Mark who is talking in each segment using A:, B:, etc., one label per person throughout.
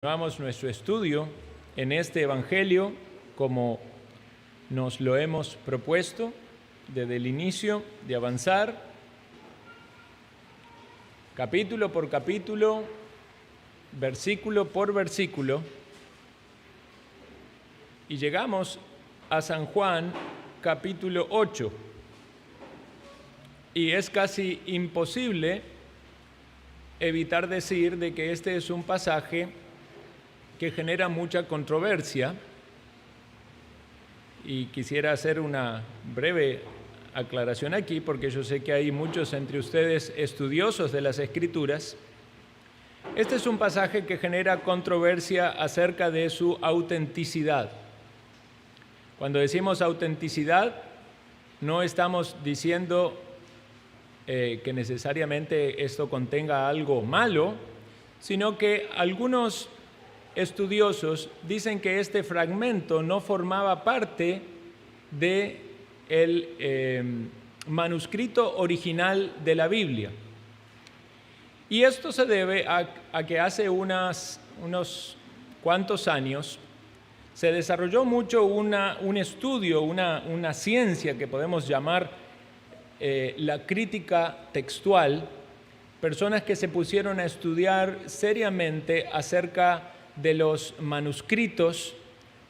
A: Continuamos nuestro estudio en este Evangelio como nos lo hemos propuesto desde el inicio de avanzar capítulo por capítulo, versículo por versículo, y llegamos a San Juan capítulo 8. Y es casi imposible evitar decir de que este es un pasaje que genera mucha controversia, y quisiera hacer una breve aclaración aquí, porque yo sé que hay muchos entre ustedes estudiosos de las Escrituras. Este es un pasaje que genera controversia acerca de su autenticidad. Cuando decimos autenticidad, no estamos diciendo que necesariamente esto contenga algo malo, sino que algunos estudiosos dicen que este fragmento no formaba parte del manuscrito original de la Biblia. Y esto se debe a que hace unos cuantos años se desarrolló mucho un estudio, una ciencia que podemos llamar la crítica textual, personas que se pusieron a estudiar seriamente acerca de los manuscritos,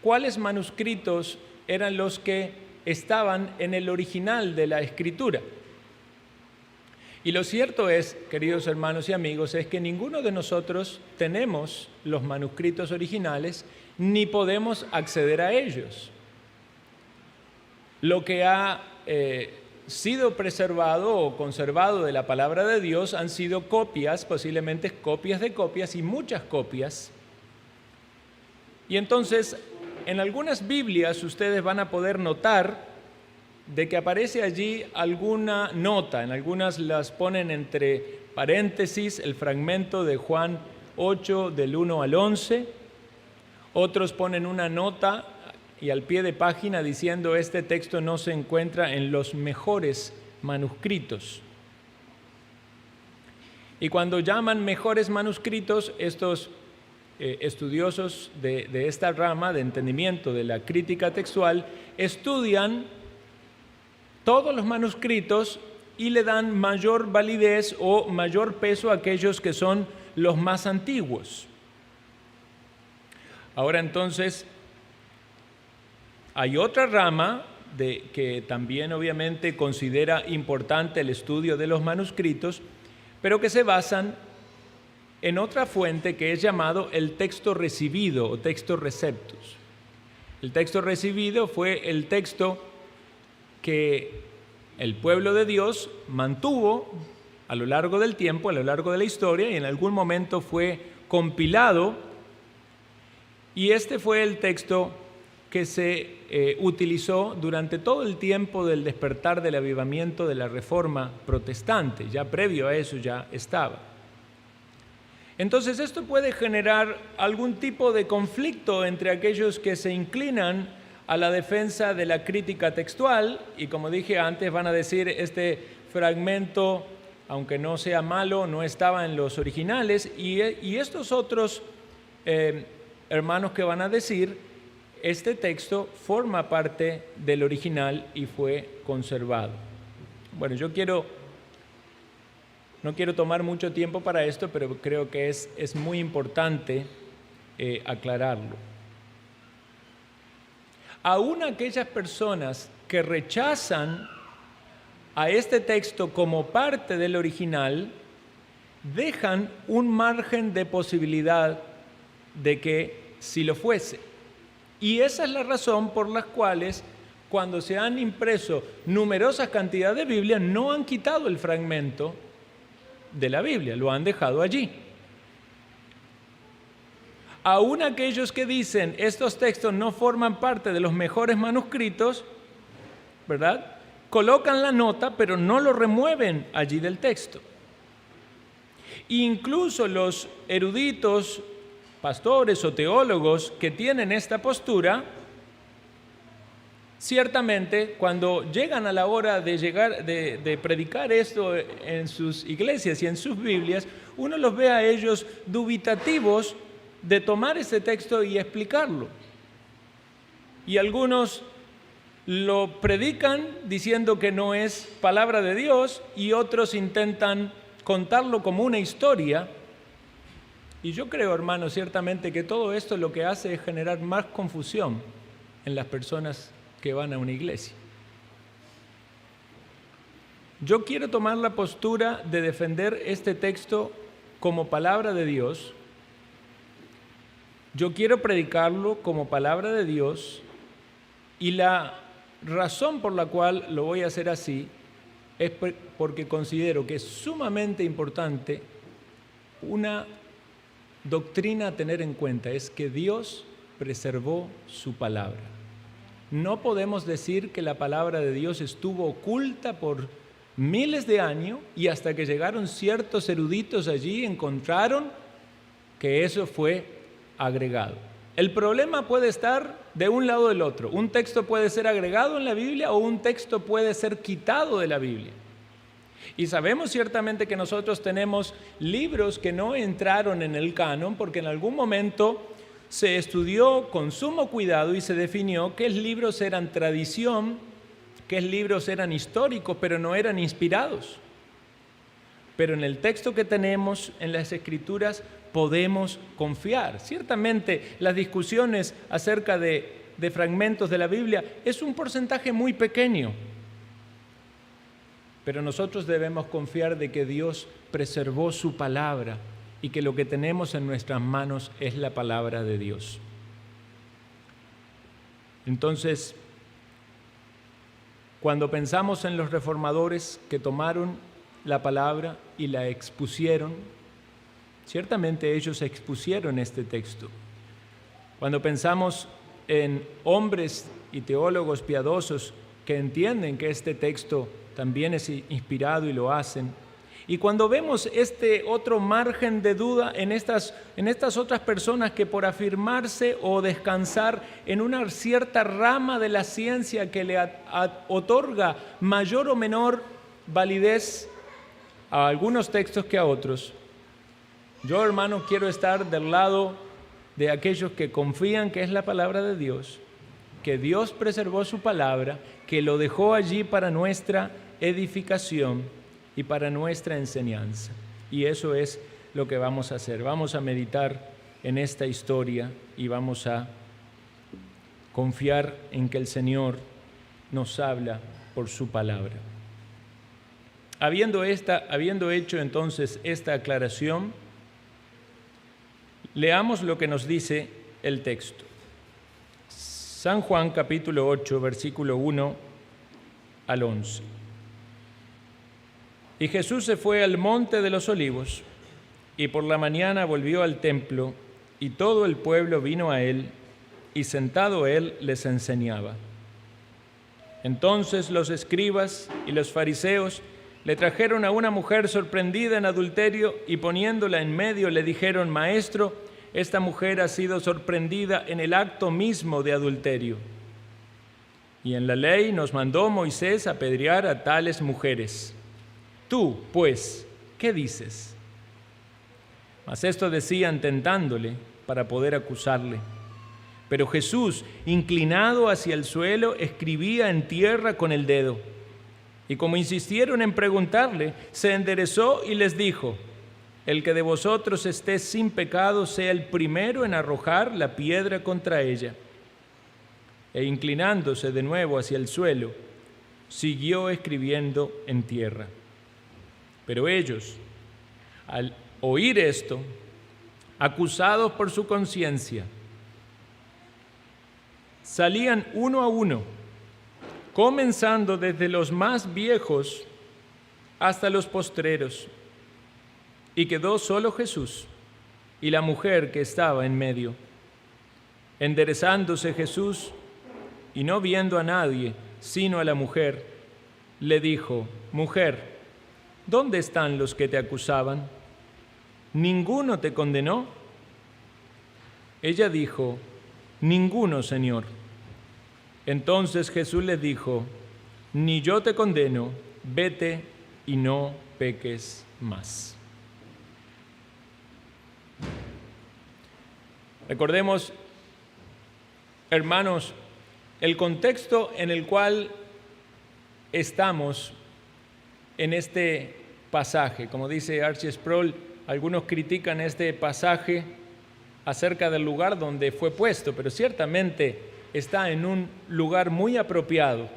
A: cuáles manuscritos eran los que estaban en el original de la Escritura. Y lo cierto es, queridos hermanos y amigos, es que ninguno de nosotros tenemos los manuscritos originales ni podemos acceder a ellos. Lo que ha sido preservado o conservado de la palabra de Dios han sido copias, posiblemente copias de copias y muchas copias. Y entonces, en algunas Biblias ustedes van a poder notar de que aparece allí alguna nota. En algunas las ponen entre paréntesis el fragmento de Juan 8 del 1 al 11. Otros ponen una nota y al pie de página diciendo este texto no se encuentra en los mejores manuscritos. Y cuando llaman mejores manuscritos, estos estudiosos de esta rama de entendimiento de la crítica textual estudian todos los manuscritos y le dan mayor validez o mayor peso a aquellos que son los más antiguos. Ahora entonces, hay otra rama que también obviamente considera importante el estudio de los manuscritos, pero que se basan en otra fuente que es llamado el texto recibido o texto receptus. El texto recibido fue el texto que el pueblo de Dios mantuvo a lo largo del tiempo, a lo largo de la historia, y en algún momento fue compilado, y este fue el texto que se utilizó durante todo el tiempo del despertar del avivamiento de la Reforma protestante. Ya previo a eso ya estaba. Entonces esto puede generar algún tipo de conflicto entre aquellos que se inclinan a la defensa de la crítica textual y, como dije antes, van a decir este fragmento, aunque no sea malo, no estaba en los originales, y estos otros hermanos que van a decir este texto forma parte del original y fue conservado. Bueno, no quiero tomar mucho tiempo para esto, pero creo que es muy importante aclararlo. Aún aquellas personas que rechazan a este texto como parte del original, dejan un margen de posibilidad de que sí lo fuese. Y esa es la razón por la cual cuando se han impreso numerosas cantidades de Biblias, no han quitado el fragmento de la Biblia, lo han dejado allí. Aún aquellos que dicen estos textos no forman parte de los mejores manuscritos, ¿verdad?, colocan la nota, pero no lo remueven allí del texto. Incluso los eruditos, pastores o teólogos que tienen esta postura, ciertamente, cuando llegan a la hora de predicar esto en sus iglesias y en sus Biblias, uno los ve a ellos dubitativos de tomar ese texto y explicarlo. Y algunos lo predican diciendo que no es palabra de Dios y otros intentan contarlo como una historia. Y yo creo, hermanos, ciertamente que todo esto lo que hace es generar más confusión en las personas que van a una iglesia. Yo quiero tomar la postura de defender este texto como palabra de Dios. Yo quiero predicarlo como palabra de Dios y la razón por la cual lo voy a hacer así es porque considero que es sumamente importante una doctrina a tener en cuenta, es que Dios preservó su palabra. No podemos decir que la palabra de Dios estuvo oculta por miles de años y hasta que llegaron ciertos eruditos allí encontraron que eso fue agregado. El problema puede estar de un lado o del otro. Un texto puede ser agregado en la Biblia o un texto puede ser quitado de la Biblia. Y sabemos ciertamente que nosotros tenemos libros que no entraron en el canon porque en algún momento se estudió con sumo cuidado y se definió qué libros eran tradición, qué libros eran históricos, pero no eran inspirados. Pero en el texto que tenemos en las Escrituras podemos confiar. Ciertamente las discusiones acerca de fragmentos de la Biblia es un porcentaje muy pequeño, pero nosotros debemos confiar de que Dios preservó su palabra y que lo que tenemos en nuestras manos es la palabra de Dios. Entonces, cuando pensamos en los reformadores que tomaron la palabra y la expusieron, ciertamente ellos expusieron este texto. Cuando pensamos en hombres y teólogos piadosos que entienden que este texto también es inspirado y lo hacen, y cuando vemos este otro margen de duda en estas otras personas que por afirmarse o descansar en una cierta rama de la ciencia que le otorga mayor o menor validez a algunos textos que a otros, yo, hermano, quiero estar del lado de aquellos que confían que es la palabra de Dios, que Dios preservó su palabra, que lo dejó allí para nuestra edificación y para nuestra enseñanza. Y eso es lo que vamos a hacer. Vamos a meditar en esta historia y vamos a confiar en que el Señor nos habla por su palabra. Habiendo hecho entonces esta aclaración, leamos lo que nos dice el texto. San Juan capítulo 8, versículo 1 al 11. Y Jesús se fue al monte de los olivos, y por la mañana volvió al templo, y todo el pueblo vino a él, y sentado él les enseñaba. Entonces los escribas y los fariseos le trajeron a una mujer sorprendida en adulterio, y poniéndola en medio le dijeron: Maestro, esta mujer ha sido sorprendida en el acto mismo de adulterio. Y en la ley nos mandó Moisés apedrear a tales mujeres. Tú, pues, ¿qué dices? Mas esto decían tentándole para poder acusarle. Pero Jesús, inclinado hacia el suelo, escribía en tierra con el dedo. Y como insistieron en preguntarle, se enderezó y les dijo: El que de vosotros esté sin pecado sea el primero en arrojar la piedra contra ella. E inclinándose de nuevo hacia el suelo, siguió escribiendo en tierra. Pero ellos, al oír esto, acusados por su conciencia, salían uno a uno, comenzando desde los más viejos hasta los postreros, y quedó solo Jesús y la mujer que estaba en medio. Enderezándose Jesús y no viendo a nadie sino a la mujer, le dijo: Mujer, ¿dónde están los que te acusaban? ¿Ninguno te condenó? Ella dijo: Ninguno, Señor. Entonces Jesús le dijo: Ni yo te condeno, vete y no peques más. Recordemos, hermanos, el contexto en el cual estamos en este pasaje. Como dice Archie Sproul, algunos critican este pasaje acerca del lugar donde fue puesto, pero ciertamente está en un lugar muy apropiado,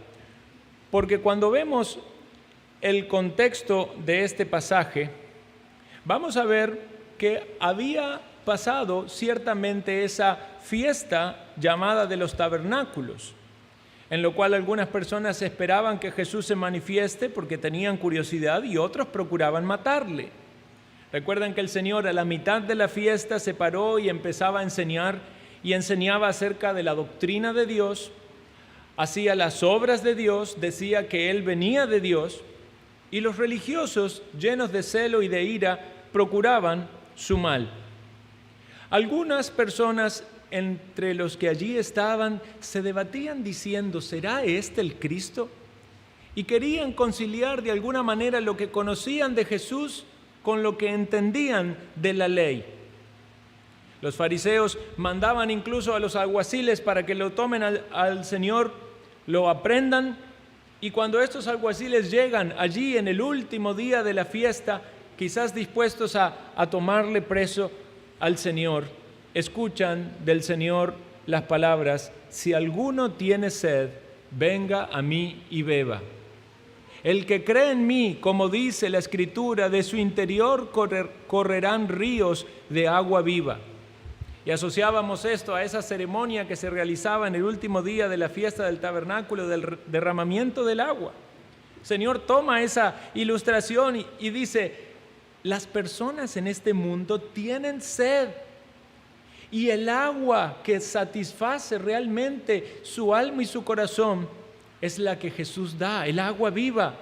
A: porque cuando vemos el contexto de este pasaje, vamos a ver que había pasado ciertamente esa fiesta llamada de los tabernáculos, en lo cual algunas personas esperaban que Jesús se manifieste porque tenían curiosidad y otros procuraban matarle. Recuerdan que el Señor a la mitad de la fiesta se paró y empezaba a enseñar y enseñaba acerca de la doctrina de Dios, hacía las obras de Dios, decía que Él venía de Dios, y los religiosos, llenos de celo y de ira, procuraban su mal. Algunas personas entre los que allí estaban se debatían diciendo, ¿será este el Cristo? Y querían conciliar de alguna manera lo que conocían de Jesús con lo que entendían de la ley. Los fariseos mandaban incluso a los alguaciles para que lo tomen al Señor, lo aprendan, y cuando estos alguaciles llegan allí en el último día de la fiesta, quizás dispuestos a tomarle preso al Señor, escuchan del Señor las palabras, si alguno tiene sed, venga a mí y beba. El que cree en mí, como dice la Escritura, de su interior correrán ríos de agua viva. Y asociábamos esto a esa ceremonia que se realizaba en el último día de la fiesta del tabernáculo, del derramamiento del agua. El Señor toma esa ilustración y dice, las personas en este mundo tienen sed, y el agua que satisface realmente su alma y su corazón es la que Jesús da, el agua viva.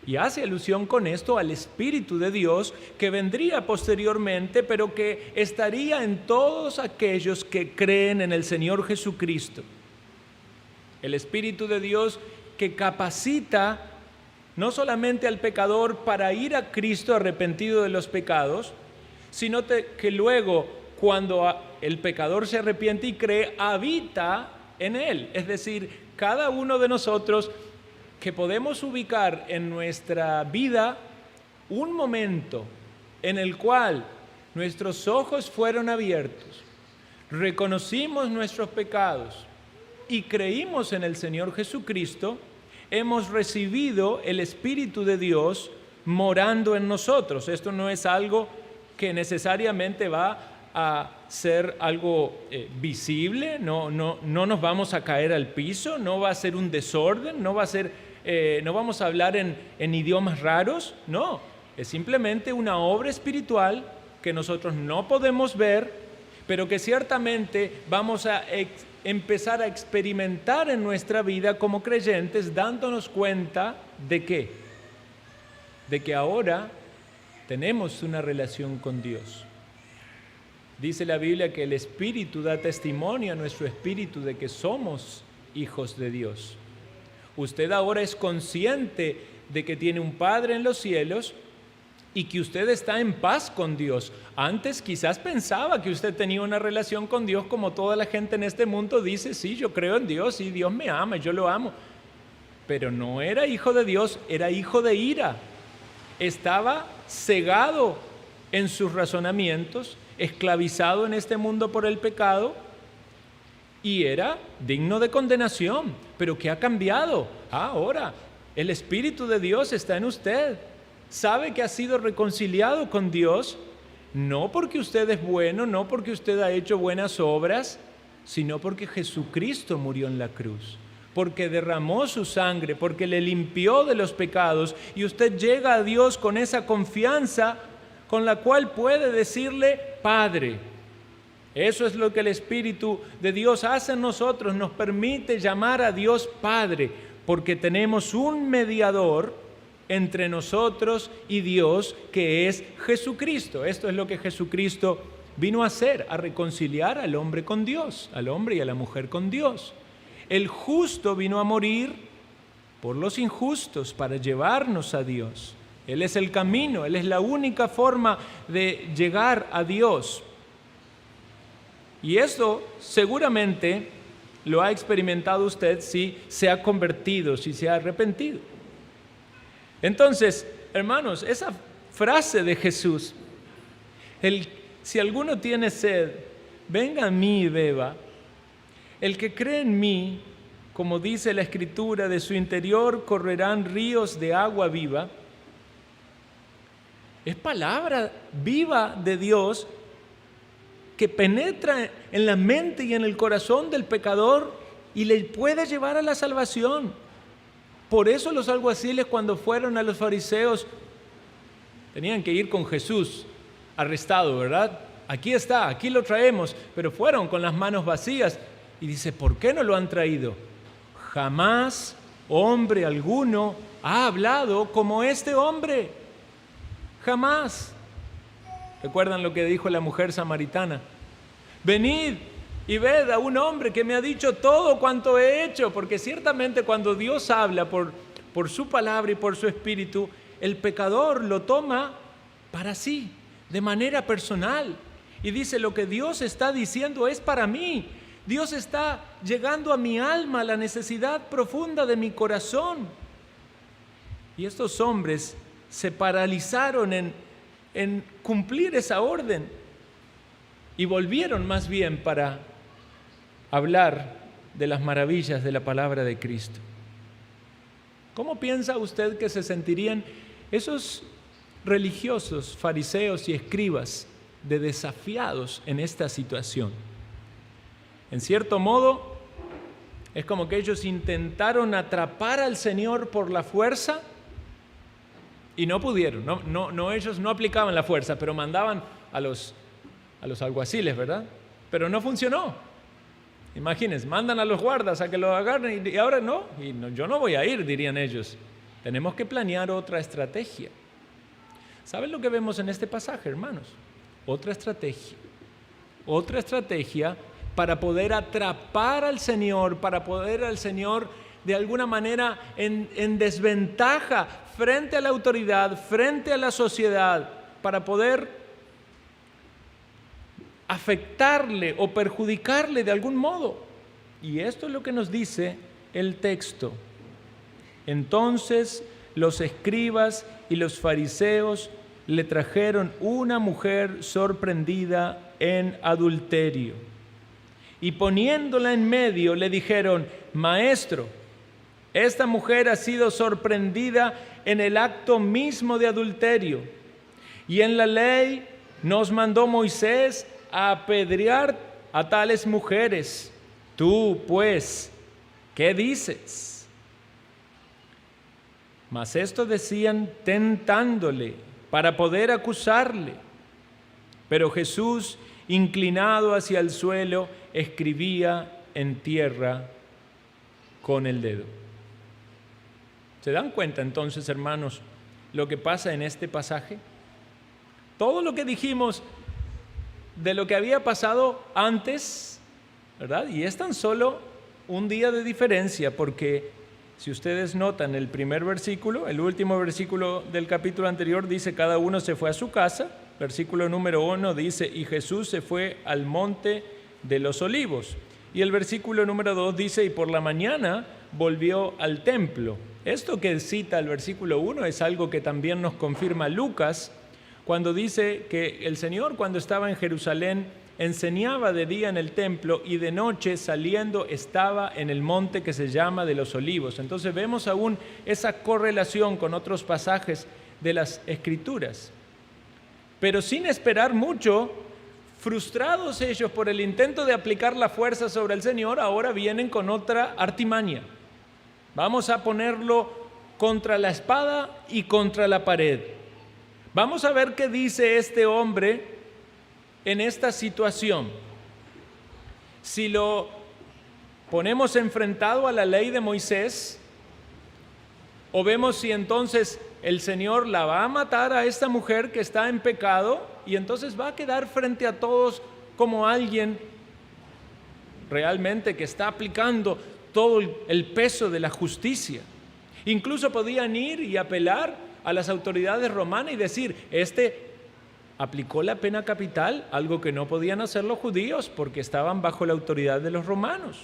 A: Y hace alusión con esto al Espíritu de Dios que vendría posteriormente, pero que estaría en todos aquellos que creen en el Señor Jesucristo. El Espíritu de Dios que capacita no solamente al pecador para ir a Cristo arrepentido de los pecados, sino que luego, cuando el pecador se arrepiente y cree, habita en él. Es decir, cada uno de nosotros que podemos ubicar en nuestra vida un momento en el cual nuestros ojos fueron abiertos, reconocimos nuestros pecados y creímos en el Señor Jesucristo, hemos recibido el Espíritu de Dios morando en nosotros. Esto no es algo que necesariamente va a ser algo visible, no nos vamos a caer al piso, no va a ser un desorden, no vamos a hablar en idiomas raros, no, es simplemente una obra espiritual que nosotros no podemos ver, pero que ciertamente vamos a empezar a experimentar en nuestra vida como creyentes, dándonos cuenta de ¿qué? De que ahora tenemos una relación con Dios. Dice la Biblia que el Espíritu da testimonio a nuestro espíritu de que somos hijos de Dios. Usted ahora es consciente de que tiene un Padre en los cielos y que usted está en paz con Dios. Antes quizás pensaba que usted tenía una relación con Dios como toda la gente en este mundo dice, sí, yo creo en Dios, sí, Dios me ama, yo lo amo. Pero no era hijo de Dios, era hijo de ira. Estaba cegado en sus razonamientos, esclavizado en este mundo por el pecado y era digno de condenación. Pero ¿qué ha cambiado? Ahora el Espíritu de Dios está en usted. Sabe que ha sido reconciliado con Dios, no porque usted es bueno, no porque usted ha hecho buenas obras, sino porque Jesucristo murió en la cruz, porque derramó su sangre, porque le limpió de los pecados, y usted llega a Dios con esa confianza con la cual puede decirle Padre. Eso es lo que el Espíritu de Dios hace en nosotros, nos permite llamar a Dios Padre, porque tenemos un mediador entre nosotros y Dios, que es Jesucristo. Esto es lo que Jesucristo vino a hacer, a reconciliar al hombre con Dios, al hombre y a la mujer con Dios. El justo vino a morir por los injustos para llevarnos a Dios. Él es el camino, Él es la única forma de llegar a Dios. Y esto seguramente lo ha experimentado usted si se ha convertido, si se ha arrepentido. Entonces, hermanos, esa frase de Jesús, si alguno tiene sed, venga a mí y beba. El que cree en mí, como dice la Escritura, de su interior correrán ríos de agua viva. Es palabra viva de Dios que penetra en la mente y en el corazón del pecador y le puede llevar a la salvación. Por eso los alguaciles, cuando fueron a los fariseos, tenían que ir con Jesús arrestado, ¿verdad? Aquí está, aquí lo traemos, pero fueron con las manos vacías. Y dice, ¿por qué no lo han traído? Jamás hombre alguno ha hablado como este hombre. Jamás. ¿Recuerdan lo que dijo la mujer samaritana? Venid y ved a un hombre que me ha dicho todo cuanto he hecho, porque ciertamente cuando Dios habla por su palabra y por su espíritu, el pecador lo toma para sí, de manera personal. Y dice, lo que Dios está diciendo es para mí. Dios está llegando a mi alma, a la necesidad profunda de mi corazón. Y estos hombres se paralizaron en cumplir esa orden y volvieron más bien para hablar de las maravillas de la palabra de Cristo. ¿Cómo piensa usted que se sentirían esos religiosos, fariseos y escribas de desafiados en esta situación? En cierto modo, es como que ellos intentaron atrapar al Señor por la fuerza y no pudieron. Ellos no aplicaban la fuerza, pero mandaban a los alguaciles, ¿verdad? Pero no funcionó. Imagínense, mandan a los guardas a que lo agarren y ahora no. Yo no voy a ir, dirían ellos. Tenemos que planear otra estrategia. ¿Saben lo que vemos en este pasaje, hermanos? Otra estrategia. Otra estrategia para poder atrapar al Señor, para poder al Señor de alguna manera en desventaja frente a la autoridad, frente a la sociedad, para poder afectarle o perjudicarle de algún modo. Y esto es lo que nos dice el texto. Entonces los escribas y los fariseos le trajeron una mujer sorprendida en adulterio. Y poniéndola en medio le dijeron, Maestro, esta mujer ha sido sorprendida en el acto mismo de adulterio. Y en la ley nos mandó Moisés a apedrear a tales mujeres. Tú, pues, ¿qué dices? Mas esto decían tentándole para poder acusarle. Pero Jesús, inclinado hacia el suelo, escribía en tierra con el dedo. ¿Se dan cuenta entonces, hermanos, lo que pasa en este pasaje? Todo lo que dijimos de lo que había pasado antes, ¿verdad? Y es tan solo un día de diferencia, porque si ustedes notan el primer versículo, el último versículo del capítulo anterior dice, cada uno se fue a su casa. Versículo número 1 dice, y Jesús se fue al monte de los olivos. Y el versículo número 2 dice, y por la mañana volvió al templo. Esto que cita el versículo 1 es algo que también nos confirma Lucas, cuando dice que el Señor, cuando estaba en Jerusalén, enseñaba de día en el templo y de noche saliendo estaba en el monte que se llama de los olivos. Entonces vemos aún esa correlación con otros pasajes de las Escrituras. Pero sin esperar mucho, frustrados ellos por el intento de aplicar la fuerza sobre el Señor, ahora vienen con otra artimaña. Vamos a ponerlo contra la espada y contra la pared. Vamos a ver qué dice este hombre en esta situación. Si lo ponemos enfrentado a la ley de Moisés, o vemos si entonces el Señor la va a matar a esta mujer que está en pecado y entonces va a quedar frente a todos como alguien realmente que está aplicando todo el peso de la justicia. Incluso podían ir y apelar a las autoridades romanas y decir, aplicó la pena capital, algo que no podían hacer los judíos porque estaban bajo la autoridad de los romanos.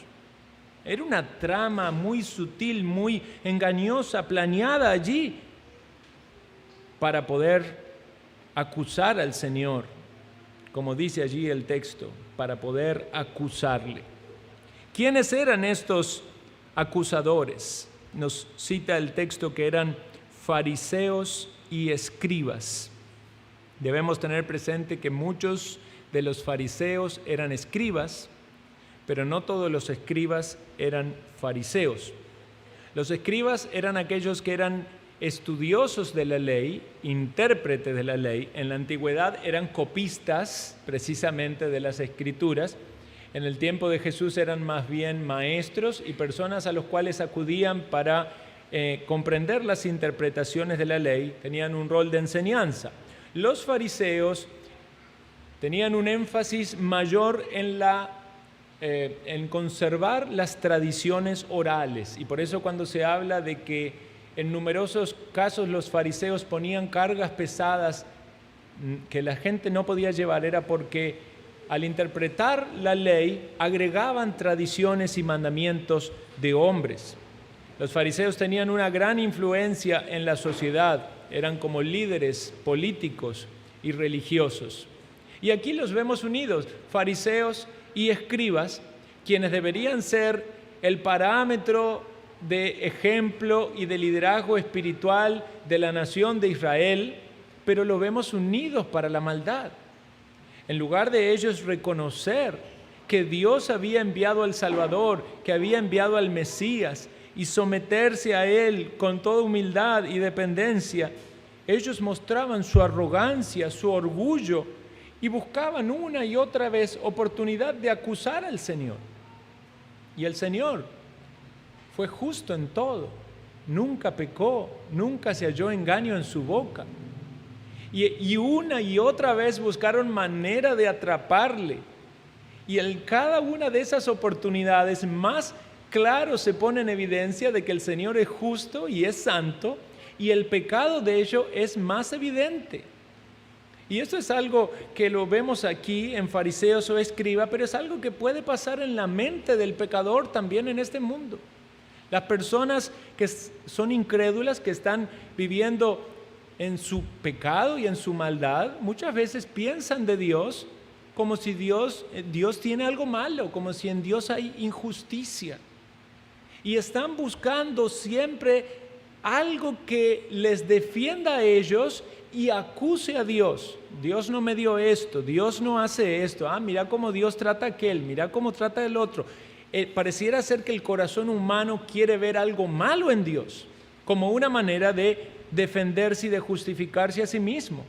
A: Era una trama muy sutil, muy engañosa, planeada allí para poder acusar al Señor, como dice allí el texto, para poder acusarle. ¿Quiénes eran estos acusadores? Nos cita el texto que eran fariseos y escribas. Debemos tener presente que muchos de los fariseos eran escribas, pero no todos los escribas eran fariseos. Los escribas eran aquellos que eran estudiosos de la ley, intérpretes de la ley. En la antigüedad eran copistas precisamente de las escrituras. En el tiempo de Jesús eran más bien maestros y personas a los cuales acudían para comprender las interpretaciones de la ley. Tenían un rol de enseñanza. Los fariseos tenían un énfasis mayor en conservar las tradiciones orales, y por eso cuando se habla de que en numerosos casos los fariseos ponían cargas pesadas que la gente no podía llevar, era porque al interpretar la ley agregaban tradiciones y mandamientos de hombres. Los fariseos tenían una gran influencia en la sociedad, eran como líderes políticos y religiosos. Y aquí los vemos unidos, fariseos y escribas, quienes deberían ser el parámetro de ejemplo y de liderazgo espiritual de la nación de Israel, pero los vemos unidos para la maldad. En lugar de ellos reconocer que Dios había enviado al Salvador, que había enviado al Mesías, y someterse a Él con toda humildad y dependencia, ellos mostraban su arrogancia, su orgullo, y buscaban una y otra vez oportunidad de acusar al Señor. Y el Señor fue justo en todo, nunca pecó, nunca se halló engaño en su boca. Y una y otra vez buscaron manera de atraparle. Y en cada una de esas oportunidades más claro se pone en evidencia de que el Señor es justo y es santo, y el pecado de ellos es más evidente. Y esto es algo que lo vemos aquí en fariseos o escribas, pero es algo que puede pasar en la mente del pecador también en este mundo. Las personas que son incrédulas, que están viviendo en su pecado y en su maldad, muchas veces piensan de Dios como si Dios tiene algo malo, como si en Dios hay injusticia. Y están buscando siempre algo que les defienda a ellos y acuse a Dios. Dios no me dio esto, Dios no hace esto. Mira cómo Dios trata a aquel, mira cómo trata el otro. Pareciera ser que el corazón humano quiere ver algo malo en Dios, como una manera de defenderse y de justificarse a sí mismo.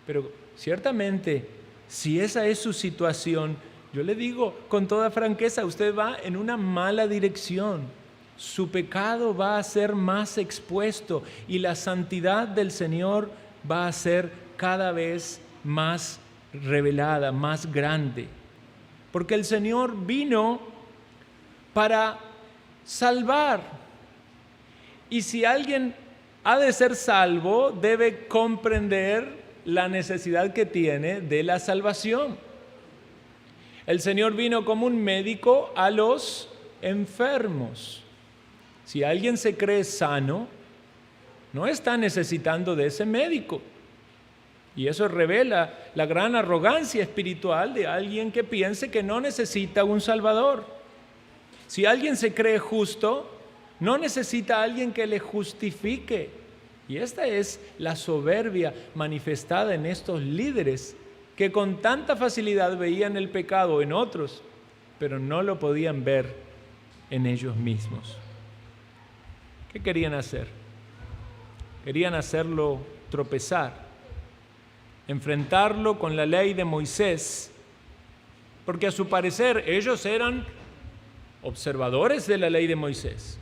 A: Pero ciertamente, si esa es su situación, yo le digo con toda franqueza, usted va en una mala dirección. Su pecado va a ser más expuesto y la santidad del Señor va a ser cada vez más revelada, más grande. Porque el Señor vino para salvar. Y si alguien ha de ser salvo, debe comprender la necesidad que tiene de la salvación. El Señor vino como un médico a los enfermos. Si alguien se cree sano, no está necesitando de ese médico. Y eso revela la gran arrogancia espiritual de alguien que piense que no necesita un Salvador. Si alguien se cree justo, no necesita a alguien que le justifique. Y esta es la soberbia manifestada en estos líderes que con tanta facilidad veían el pecado en otros, pero no lo podían ver en ellos mismos. ¿Qué querían hacer? Querían hacerlo tropezar, enfrentarlo con la ley de Moisés, porque a su parecer ellos eran observadores de la ley de Moisés.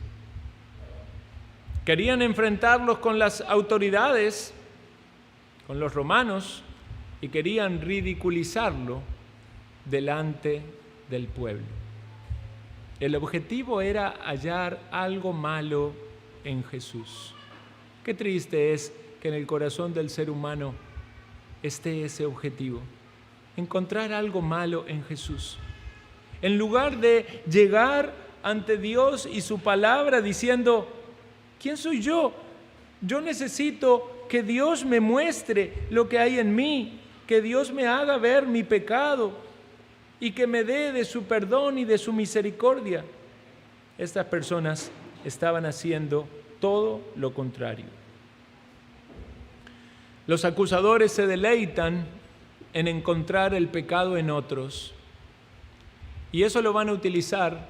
A: Querían enfrentarlos con las autoridades, con los romanos, y querían ridiculizarlo delante del pueblo. El objetivo era hallar algo malo en Jesús. Qué triste es que en el corazón del ser humano esté ese objetivo, encontrar algo malo en Jesús. En lugar de llegar ante Dios y su palabra diciendo, ¿quién soy yo? Yo necesito que Dios me muestre lo que hay en mí, que Dios me haga ver mi pecado y que me dé de su perdón y de su misericordia. Estas personas estaban haciendo todo lo contrario. Los acusadores se deleitan en encontrar el pecado en otros, y eso lo van a utilizar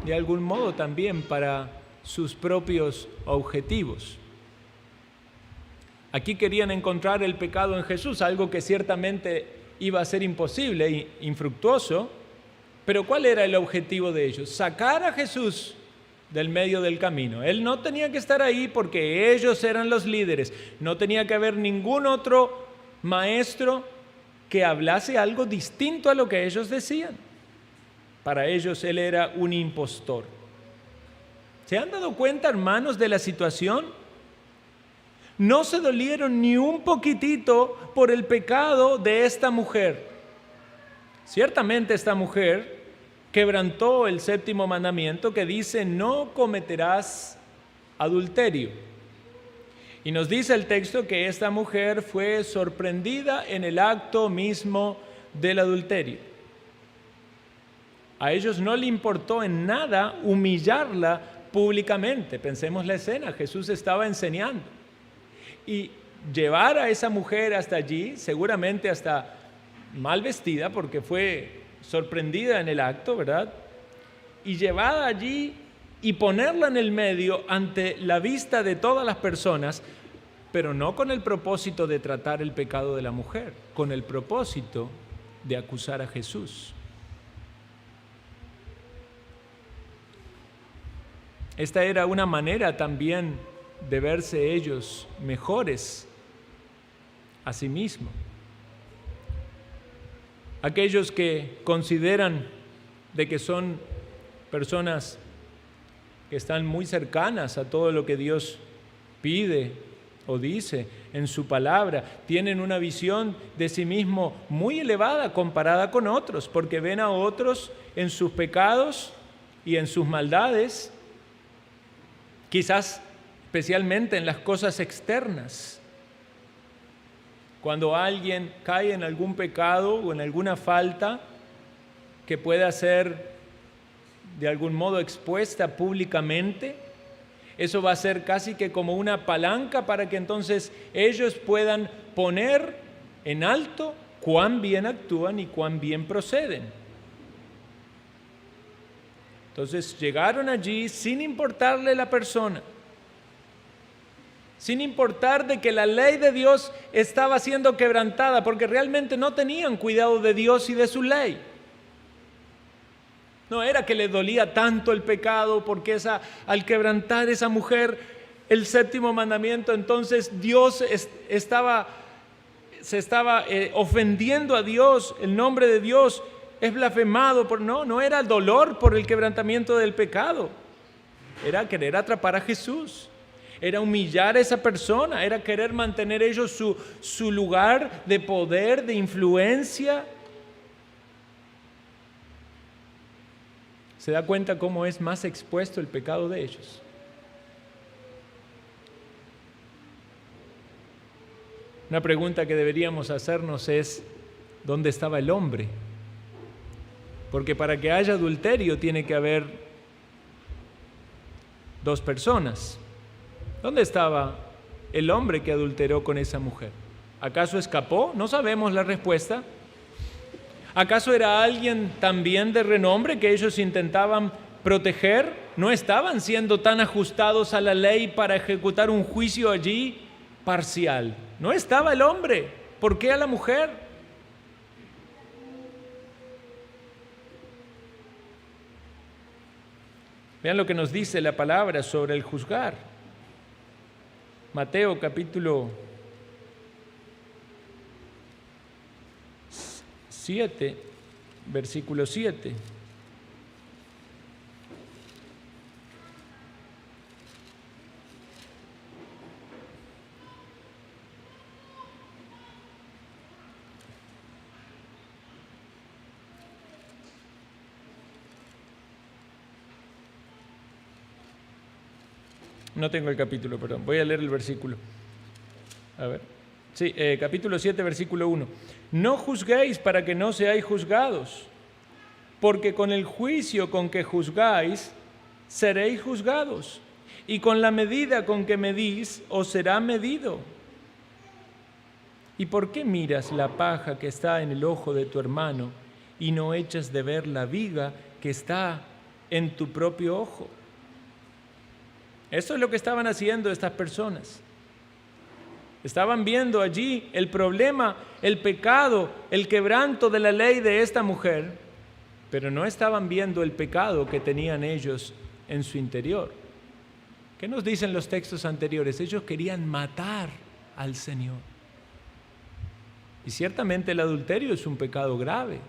A: de algún modo también para sus propios objetivos. Aquí querían encontrar el pecado en Jesús, algo que ciertamente iba a ser imposible e infructuoso, pero ¿cuál era el objetivo de ellos? Sacar a Jesús del medio del camino. Él no tenía que estar ahí porque ellos eran los líderes. No tenía que haber ningún otro maestro que hablase algo distinto a lo que ellos decían. Para ellos él era un impostor. ¿Se han dado cuenta, hermanos, de la situación? No se dolieron ni un poquitito por el pecado de esta mujer. Ciertamente esta mujer quebrantó el 7º mandamiento que dice, no cometerás adulterio. Y nos dice el texto que esta mujer fue sorprendida en el acto mismo del adulterio. A ellos no le importó en nada humillarla públicamente. Pensemos la escena, Jesús estaba enseñando. Y llevar a esa mujer hasta allí, seguramente hasta mal vestida, porque fue sorprendida en el acto, ¿verdad? Y llevada allí y ponerla en el medio ante la vista de todas las personas, pero no con el propósito de tratar el pecado de la mujer, con el propósito de acusar a Jesús. Esta era una manera también de verse ellos mejores a sí mismos. Aquellos que consideran de que son personas que están muy cercanas a todo lo que Dios pide o dice en su palabra, tienen una visión de sí mismo muy elevada comparada con otros, porque ven a otros en sus pecados y en sus maldades, quizás especialmente en las cosas externas. Cuando alguien cae en algún pecado o en alguna falta que pueda ser de algún modo expuesta públicamente, eso va a ser casi que como una palanca para que entonces ellos puedan poner en alto cuán bien actúan y cuán bien proceden. Entonces llegaron allí sin importarle la persona, sin importar de que la ley de Dios estaba siendo quebrantada, porque realmente no tenían cuidado de Dios y de su ley. No era que le dolía tanto el pecado, porque al quebrantar esa mujer el 7º mandamiento, entonces Dios se estaba ofendiendo a Dios, el nombre de Dios es blasfemado. No era el dolor por el quebrantamiento del pecado, era querer atrapar a Jesús. Era humillar a esa persona, era querer mantener ellos su lugar de poder, de influencia. ¿Se da cuenta cómo es más expuesto el pecado de ellos? Una pregunta que deberíamos hacernos es, ¿dónde estaba el hombre? Porque para que haya adulterio tiene que haber dos personas. ¿Dónde estaba el hombre que adulteró con esa mujer? ¿Acaso escapó? No sabemos la respuesta. ¿Acaso era alguien también de renombre que ellos intentaban proteger? ¿No estaban siendo tan ajustados a la ley para ejecutar un juicio allí parcial? ¿No estaba el hombre? ¿Por qué a la mujer? Vean lo que nos dice la palabra sobre el juzgar. Mateo capítulo 7, versículo 7. No tengo el capítulo, perdón. Voy a leer el versículo. A ver. Sí, capítulo 7, versículo 1. No juzguéis para que no seáis juzgados, porque con el juicio con que juzgáis, seréis juzgados, y con la medida con que medís, os será medido. ¿Y por qué miras la paja que está en el ojo de tu hermano y no echas de ver la viga que está en tu propio ojo? Eso es lo que estaban haciendo estas personas. Estaban viendo allí el problema, el pecado, el quebranto de la ley de esta mujer, pero no estaban viendo el pecado que tenían ellos en su interior. ¿Qué nos dicen los textos anteriores? Ellos querían matar al Señor. Y ciertamente el adulterio es un pecado grave,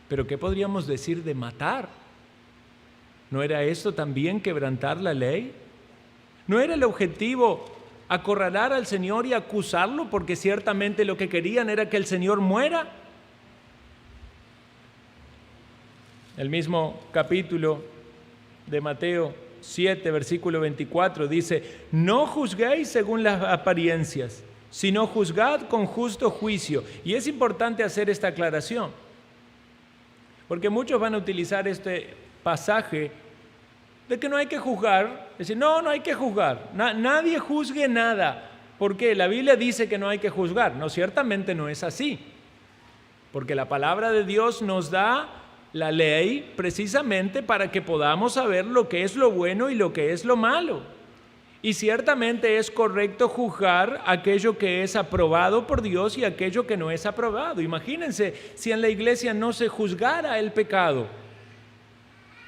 A: pero ¿qué podríamos decir de matar? ¿No era esto también quebrantar la ley? ¿No era el objetivo acorralar al Señor y acusarlo porque ciertamente lo que querían era que el Señor muera? El mismo capítulo de Mateo 7, versículo 24 dice: no juzguéis según las apariencias, sino juzgad con justo juicio. Y es importante hacer esta aclaración, porque muchos van a utilizar este pasaje de que no hay que juzgar, decir, no hay que juzgar, nadie juzgue nada, porque la Biblia dice que no hay que juzgar. No, ciertamente no es así, porque la palabra de Dios nos da la ley precisamente para que podamos saber lo que es lo bueno y lo que es lo malo. Y ciertamente es correcto juzgar aquello que es aprobado por Dios y aquello que no es aprobado. Imagínense si en la iglesia no se juzgara el pecado.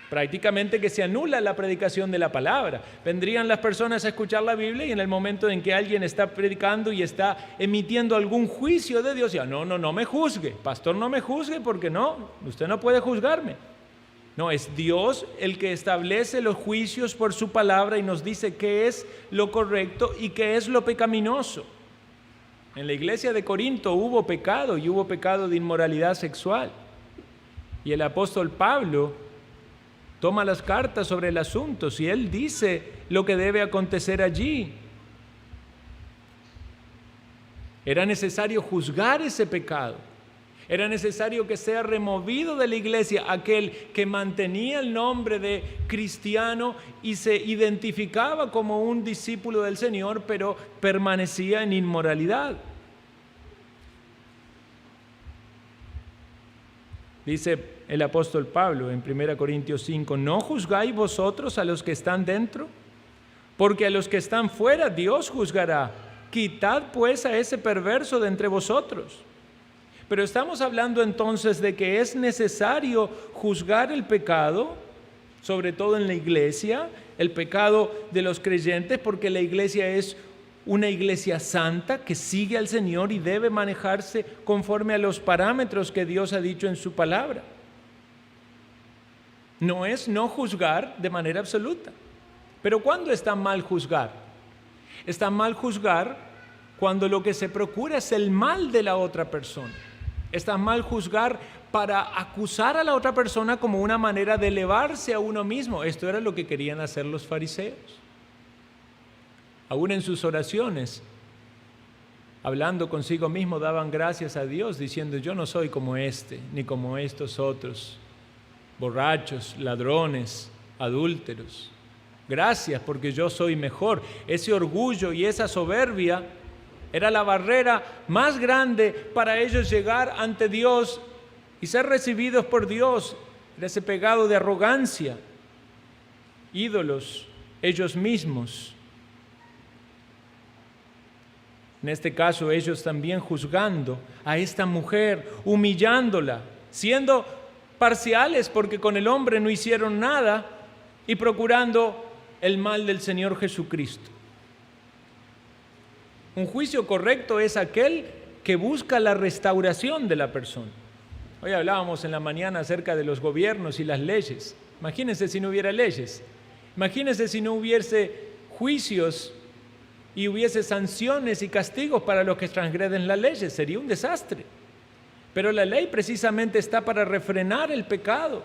A: Prácticamente que se anula la predicación de la palabra. Vendrían las personas a escuchar la Biblia y en el momento en que alguien está predicando y está emitiendo algún juicio de Dios, ya no me juzgue, pastor, no me juzgue, porque no, usted no puede juzgarme. No, es Dios el que establece los juicios por su palabra y nos dice qué es lo correcto y qué es lo pecaminoso. En la iglesia de Corinto hubo pecado y hubo pecado de inmoralidad sexual. Y el apóstol Pablo toma las cartas sobre el asunto y él dice lo que debe acontecer allí. Era necesario juzgar ese pecado. Era necesario que sea removido de la iglesia aquel que mantenía el nombre de cristiano y se identificaba como un discípulo del Señor, pero permanecía en inmoralidad. Dice el apóstol Pablo en 1 Corintios 5, ¿no juzgáis vosotros a los que están dentro? Porque a los que están fuera Dios juzgará. Quitad pues a ese perverso de entre vosotros. Pero estamos hablando entonces de que es necesario juzgar el pecado, sobre todo en la iglesia, el pecado de los creyentes, porque la iglesia es una iglesia santa que sigue al Señor y debe manejarse conforme a los parámetros que Dios ha dicho en su palabra. No es no juzgar de manera absoluta. Pero ¿cuándo está mal juzgar? Está mal juzgar cuando lo que se procura es el mal de la otra persona. Está mal juzgar para acusar a la otra persona como una manera de elevarse a uno mismo. Esto era lo que querían hacer los fariseos. Aún en sus oraciones, hablando consigo mismo, daban gracias a Dios, diciendo, yo no soy como este, ni como estos otros, borrachos, ladrones, adúlteros. Gracias porque yo soy mejor. Ese orgullo y esa soberbia era la barrera más grande para ellos llegar ante Dios y ser recibidos por Dios. Era ese pecado de arrogancia, ídolos, ellos mismos. En este caso, ellos también juzgando a esta mujer, humillándola, siendo parciales porque con el hombre no hicieron nada y procurando el mal del Señor Jesucristo. Un juicio correcto es aquel que busca la restauración de la persona. Hoy hablábamos en la mañana acerca de los gobiernos y las leyes. Imagínense si no hubiera leyes. Imagínense si no hubiese juicios y hubiese sanciones y castigos para los que transgreden las leyes. Sería un desastre. Pero la ley precisamente está para refrenar el pecado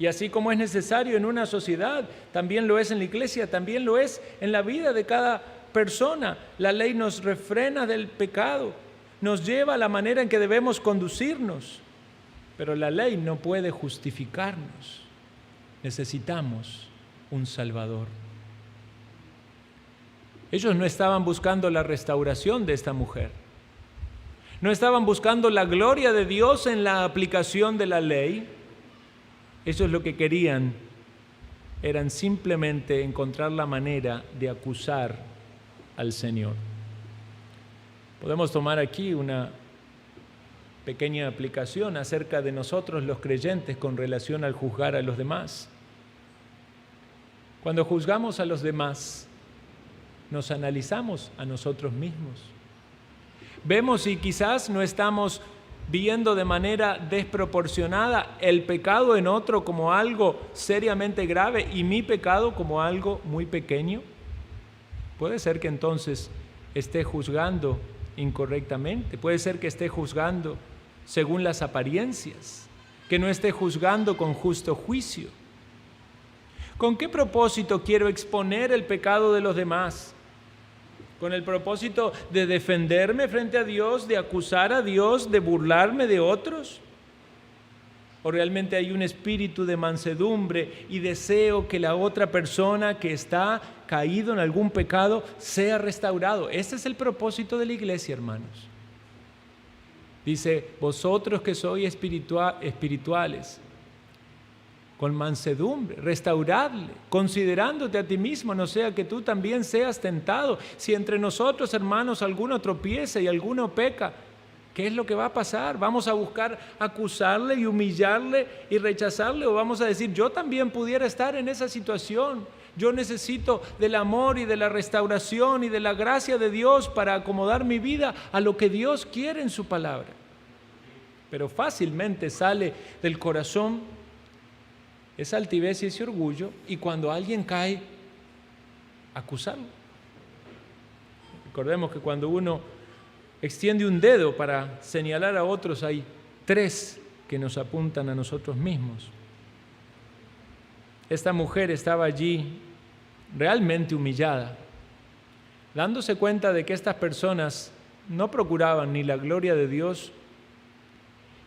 A: Y así como es necesario en una sociedad, también lo es en la iglesia, también lo es en la vida de cada persona. La ley nos refrena del pecado, nos lleva a la manera en que debemos conducirnos, pero la ley no puede justificarnos. Necesitamos un Salvador. Ellos no estaban buscando la restauración de esta mujer. No estaban buscando la gloria de Dios en la aplicación de la ley. Ellos lo que querían eran simplemente encontrar la manera de acusar al Señor. Podemos tomar aquí una pequeña aplicación acerca de nosotros los creyentes con relación al juzgar a los demás. Cuando juzgamos a los demás, nos analizamos a nosotros mismos. Vemos si quizás no estamos viendo de manera desproporcionada el pecado en otro como algo seriamente grave y mi pecado como algo muy pequeño. Puede ser que entonces esté juzgando incorrectamente, puede ser que esté juzgando según las apariencias, que no esté juzgando con justo juicio. ¿Con qué propósito quiero exponer el pecado de los demás? ¿Con el propósito de defenderme frente a Dios, de acusar a Dios, de burlarme de otros? ¿O realmente hay un espíritu de mansedumbre y deseo que la otra persona que está caído en algún pecado sea restaurado? Ese es el propósito de la iglesia, hermanos. Dice, vosotros que sois espirituales, con mansedumbre, restauradle, considerándote a ti mismo, no sea que tú también seas tentado. Si entre nosotros, hermanos, alguno tropieza y alguno peca, ¿qué es lo que va a pasar? ¿Vamos a buscar acusarle y humillarle y rechazarle? ¿O vamos a decir, yo también pudiera estar en esa situación? Yo necesito del amor y de la restauración y de la gracia de Dios para acomodar mi vida a lo que Dios quiere en su palabra. Pero fácilmente sale del corazón esa altivez y ese orgullo, y cuando alguien cae, acusarlo. Recordemos que cuando uno extiende un dedo para señalar a otros, hay 3 que nos apuntan a nosotros mismos. Esta mujer estaba allí realmente humillada, dándose cuenta de que estas personas no procuraban ni la gloria de Dios,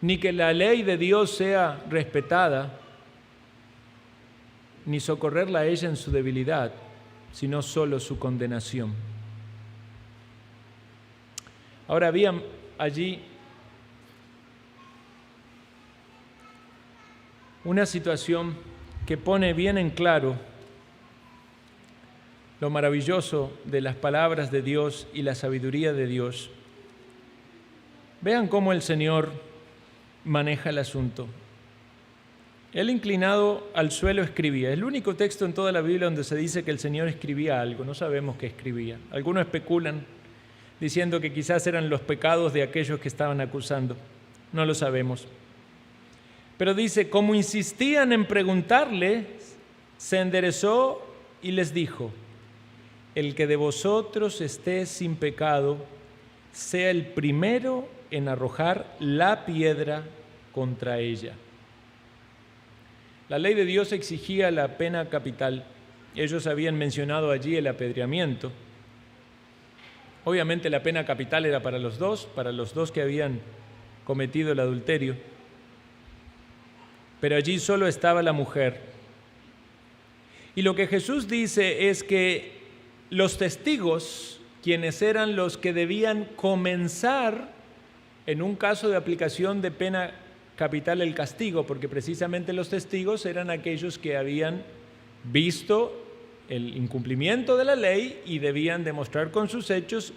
A: ni que la ley de Dios sea respetada, ni socorrerla a ella en su debilidad, sino solo su condenación. Ahora había allí una situación que pone bien en claro lo maravilloso de las palabras de Dios y la sabiduría de Dios. Vean cómo el Señor maneja el asunto. Él, inclinado al suelo, escribía. Es el único texto en toda la Biblia donde se dice que el Señor escribía algo. No sabemos qué escribía. Algunos especulan diciendo que quizás eran los pecados de aquellos que estaban acusando. No lo sabemos. Pero dice, como insistían en preguntarle, se enderezó y les dijo, el que de vosotros esté sin pecado, sea el primero en arrojar la piedra contra ella. La ley de Dios exigía la pena capital. Ellos habían mencionado allí el apedreamiento. Obviamente la pena capital era para los dos que habían cometido el adulterio. Pero allí solo estaba la mujer. Y lo que Jesús dice es que los testigos, quienes eran los que debían comenzar en un caso de aplicación de pena capital el castigo, porque precisamente los testigos eran aquellos que habían visto el incumplimiento de la ley y debían demostrar con sus hechos,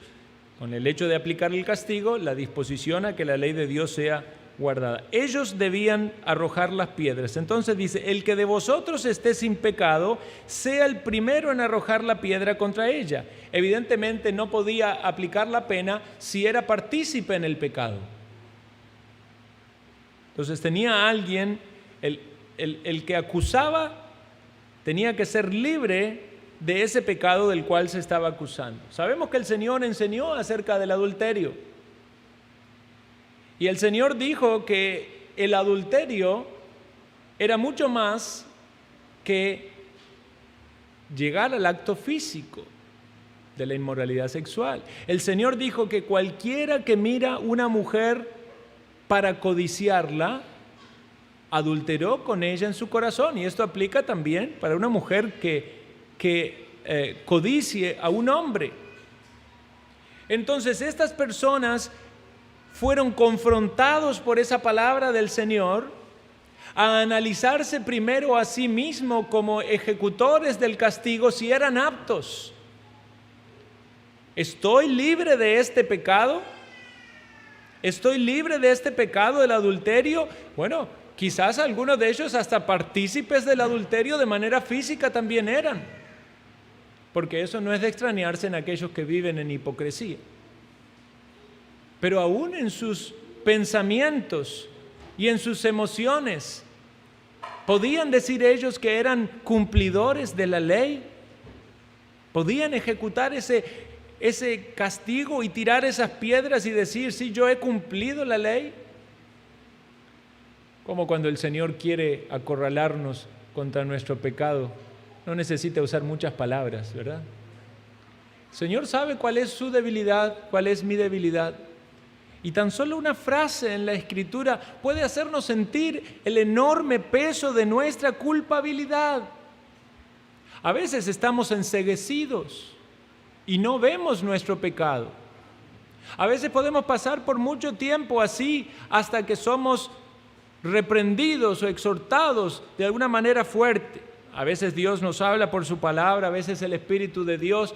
A: con el hecho de aplicar el castigo, la disposición a que la ley de Dios sea guardada. Ellos debían arrojar las piedras. Entonces dice, el que de vosotros esté sin pecado, sea el primero en arrojar la piedra contra ella. Evidentemente no podía aplicar la pena si era partícipe en el pecado. Entonces tenía alguien, el que acusaba tenía que ser libre de ese pecado del cual se estaba acusando. Sabemos que el Señor enseñó acerca del adulterio. Y el Señor dijo que el adulterio era mucho más que llegar al acto físico de la inmoralidad sexual. El Señor dijo que cualquiera que mira una mujer para codiciarla, adulteró con ella en su corazón. Y esto aplica también para una mujer que codicie a un hombre. Entonces estas personas fueron confrontados por esa palabra del Señor a analizarse primero a sí mismos como ejecutores del castigo si eran aptos. ¿Estoy libre de este pecado? ¿Estoy libre de este pecado del adulterio? Bueno, quizás algunos de ellos hasta partícipes del adulterio de manera física también eran, porque eso no es de extrañarse en aquellos que viven en hipocresía. Pero aún en sus pensamientos y en sus emociones, ¿podían decir ellos que eran cumplidores de la ley? ¿Podían ejecutar ese castigo y tirar esas piedras y decir, sí, yo he cumplido la ley? Como cuando el Señor quiere acorralarnos contra nuestro pecado, no necesita usar muchas palabras, ¿verdad? El Señor sabe cuál es su debilidad, cuál es mi debilidad. Y tan solo una frase en la Escritura puede hacernos sentir el enorme peso de nuestra culpabilidad. A veces estamos enceguecidos y no vemos nuestro pecado. A veces podemos pasar por mucho tiempo así hasta que somos reprendidos o exhortados de alguna manera fuerte. A veces Dios nos habla por su palabra, a veces el Espíritu de Dios.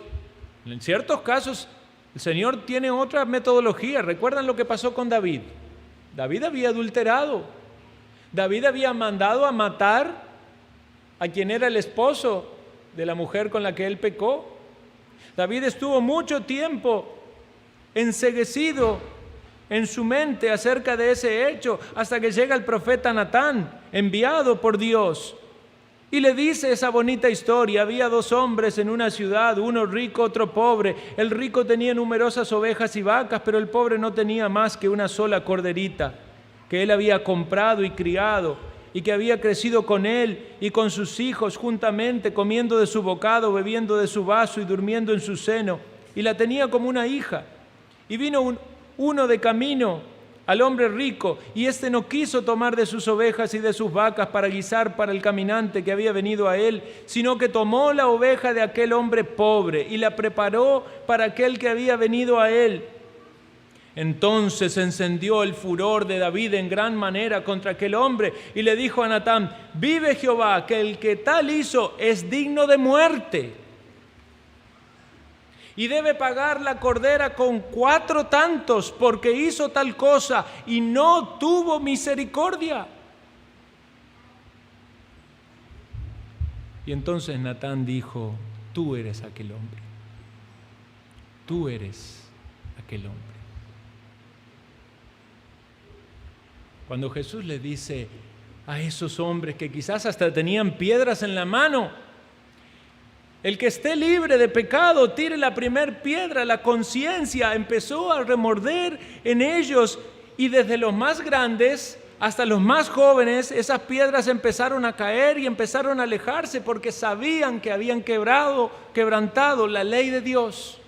A: En ciertos casos el Señor tiene otra metodología. ¿Recuerdan lo que pasó con David? David había adulterado. David había mandado a matar a quien era el esposo de la mujer con la que él pecó. David estuvo mucho tiempo enceguecido en su mente acerca de ese hecho, hasta que llega el profeta Natán, enviado por Dios, y le dice esa bonita historia. Había dos hombres en una ciudad, uno rico, otro pobre. El rico tenía numerosas ovejas y vacas, pero el pobre no tenía más que una sola corderita, que él había comprado y criado, y que había crecido con él y con sus hijos juntamente, comiendo de su bocado, bebiendo de su vaso y durmiendo en su seno, y la tenía como una hija. Y vino uno de camino al hombre rico, y éste no quiso tomar de sus ovejas y de sus vacas para guisar para el caminante que había venido a él, sino que tomó la oveja de aquel hombre pobre y la preparó para aquel que había venido a él. Entonces encendió el furor de David en gran manera contra aquel hombre y le dijo a Natán: vive Jehová, que el que tal hizo es digno de muerte, y debe pagar la cordera con 4 tantos, porque hizo tal cosa y no tuvo misericordia. Y entonces Natán dijo: tú eres aquel hombre, tú eres aquel hombre. Cuando Jesús le dice a esos hombres que quizás hasta tenían piedras en la mano: el que esté libre de pecado, tire la primer piedra, la conciencia empezó a remorder en ellos, y desde los más grandes hasta los más jóvenes, esas piedras empezaron a caer y empezaron a alejarse, porque sabían que habían quebrantado la ley de Dios.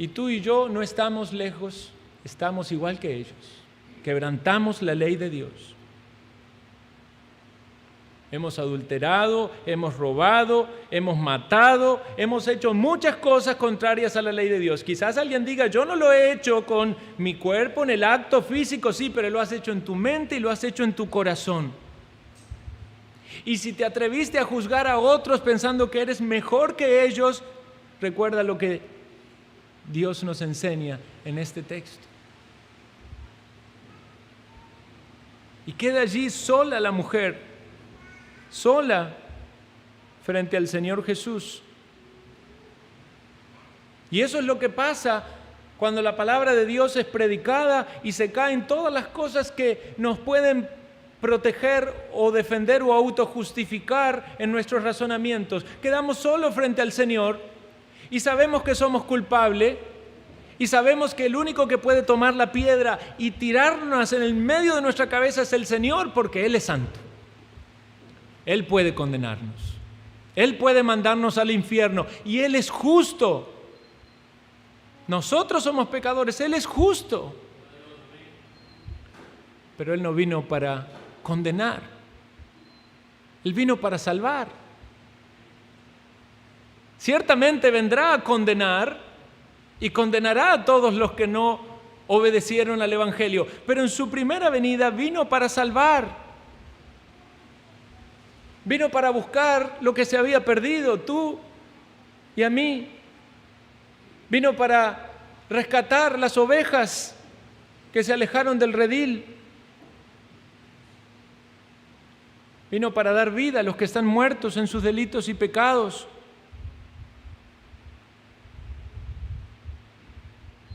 A: Y tú y yo no estamos lejos, estamos igual que ellos. Quebrantamos la ley de Dios. Hemos adulterado, hemos robado, hemos matado, hemos hecho muchas cosas contrarias a la ley de Dios. Quizás alguien diga: yo no lo he hecho con mi cuerpo en el acto físico, sí, pero lo has hecho en tu mente y lo has hecho en tu corazón. Y si te atreviste a juzgar a otros pensando que eres mejor que ellos, recuerda lo que Dios nos enseña en este texto. Y queda allí sola la mujer, sola frente al Señor Jesús. Y eso es lo que pasa cuando la palabra de Dios es predicada y se caen todas las cosas que nos pueden proteger o defender o autojustificar en nuestros razonamientos. Quedamos solos frente al Señor y sabemos que somos culpables, Y sabemos que el único que puede tomar la piedra y tirarnos en el medio de nuestra cabeza es el Señor, porque Él es santo. Él puede condenarnos. Él puede mandarnos al infierno y Él es justo. Nosotros somos pecadores, Él es justo. Pero Él no vino para condenar. Él vino para salvar. Ciertamente vendrá a condenar y condenará a todos los que no obedecieron al Evangelio. Pero en su primera venida vino para salvar. Vino para buscar lo que se había perdido, tú y a mí. Vino para rescatar las ovejas que se alejaron del redil. Vino para dar vida a los que están muertos en sus delitos y pecados.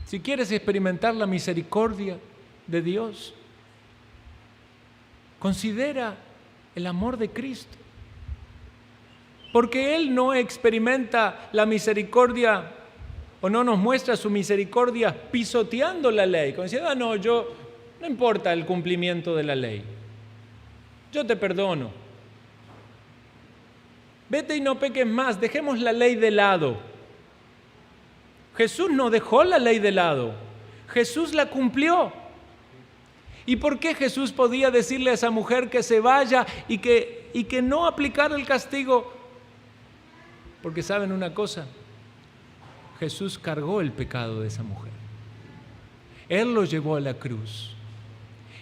A: Si quieres experimentar la misericordia de Dios, considera el amor de Cristo. Porque Él no experimenta la misericordia o no nos muestra su misericordia pisoteando la ley. Como diciendo, no importa el cumplimiento de la ley. Yo te perdono. Vete y no peques más, dejemos la ley de lado. Jesús no dejó la ley de lado, Jesús la cumplió. ¿Y por qué Jesús podía decirle a esa mujer que se vaya y que no aplicara el castigo? Porque saben una cosa, Jesús cargó el pecado de esa mujer. Él lo llevó a la cruz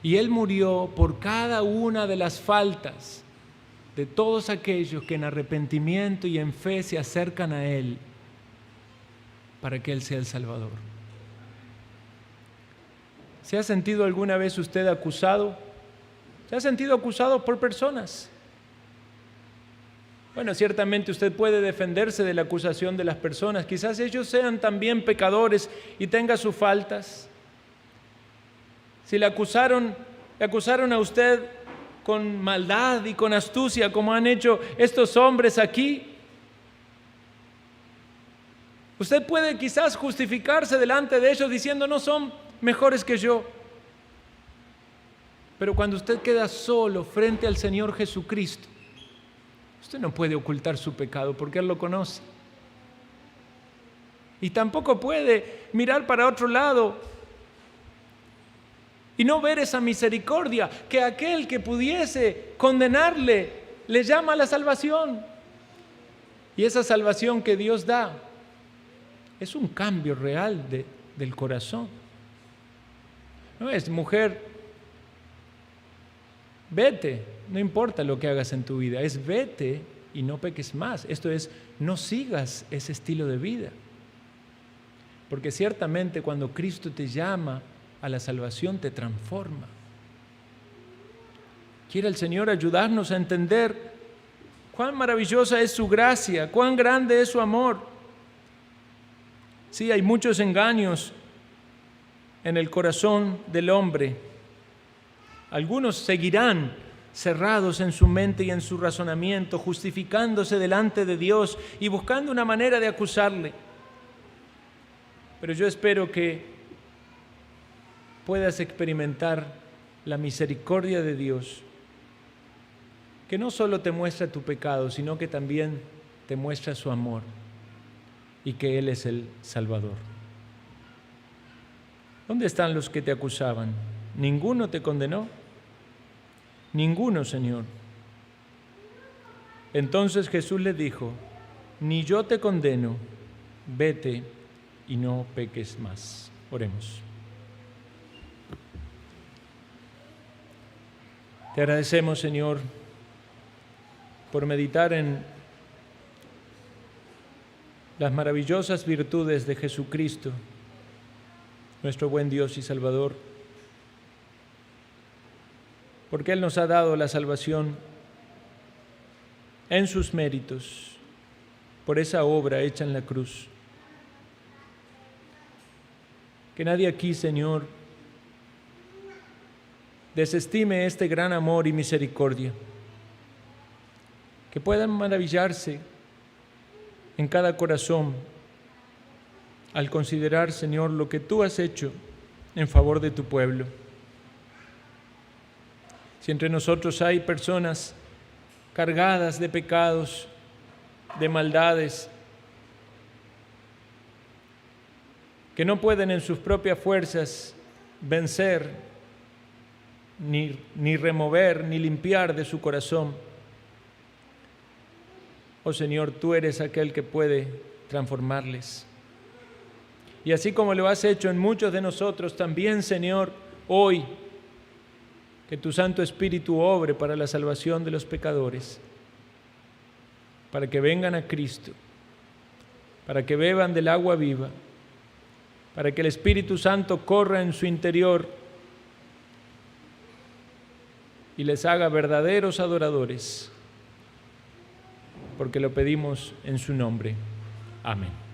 A: y Él murió por cada una de las faltas de todos aquellos que en arrepentimiento y en fe se acercan a Él, para que Él sea el Salvador. ¿Se ha sentido alguna vez usted acusado? ¿Se ha sentido acusado por personas? Bueno, ciertamente usted puede defenderse de la acusación de las personas. Quizás ellos sean también pecadores y tengan sus faltas. Si le acusaron a usted con maldad y con astucia, como han hecho estos hombres aquí, usted puede quizás justificarse delante de ellos diciendo no son mejores que yo. Pero cuando usted queda solo frente al Señor Jesucristo, usted no puede ocultar su pecado porque Él lo conoce. Y tampoco puede mirar para otro lado y no ver esa misericordia que aquel que pudiese condenarle le llama a la salvación. Y esa salvación que Dios da es un cambio real del corazón. No es, mujer, vete, no importa lo que hagas en tu vida, es vete y no peques más. Esto es, no sigas ese estilo de vida. Porque ciertamente cuando Cristo te llama a la salvación te transforma. Quiere el Señor ayudarnos a entender cuán maravillosa es su gracia, cuán grande es su amor. Sí, hay muchos engaños en el corazón del hombre. Algunos seguirán cerrados en su mente y en su razonamiento, justificándose delante de Dios y buscando una manera de acusarle. Pero yo espero que puedas experimentar la misericordia de Dios, que no solo te muestra tu pecado, sino que también te muestra su amor y que Él es el Salvador. ¿Dónde están los que te acusaban? ¿Ninguno te condenó? Ninguno, Señor. Entonces Jesús le dijo, ni yo te condeno, vete y no peques más. Oremos. Te agradecemos, Señor, por meditar en las maravillosas virtudes de Jesucristo, nuestro buen Dios y Salvador, porque Él nos ha dado la salvación en sus méritos, por esa obra hecha en la cruz. Que nadie aquí, Señor, desestime este gran amor y misericordia, que puedan maravillarse en cada corazón al considerar, Señor, lo que tú has hecho en favor de tu pueblo. Si entre nosotros hay personas cargadas de pecados, de maldades, que no pueden en sus propias fuerzas vencer, ni remover, ni limpiar de su corazón, oh Señor, tú eres aquel que puede transformarles. Y así como lo has hecho en muchos de nosotros, también, Señor, hoy, que tu Santo Espíritu obre para la salvación de los pecadores, para que vengan a Cristo, para que beban del agua viva, para que el Espíritu Santo corra en su interior y les haga verdaderos adoradores, porque lo pedimos en su nombre. Amén.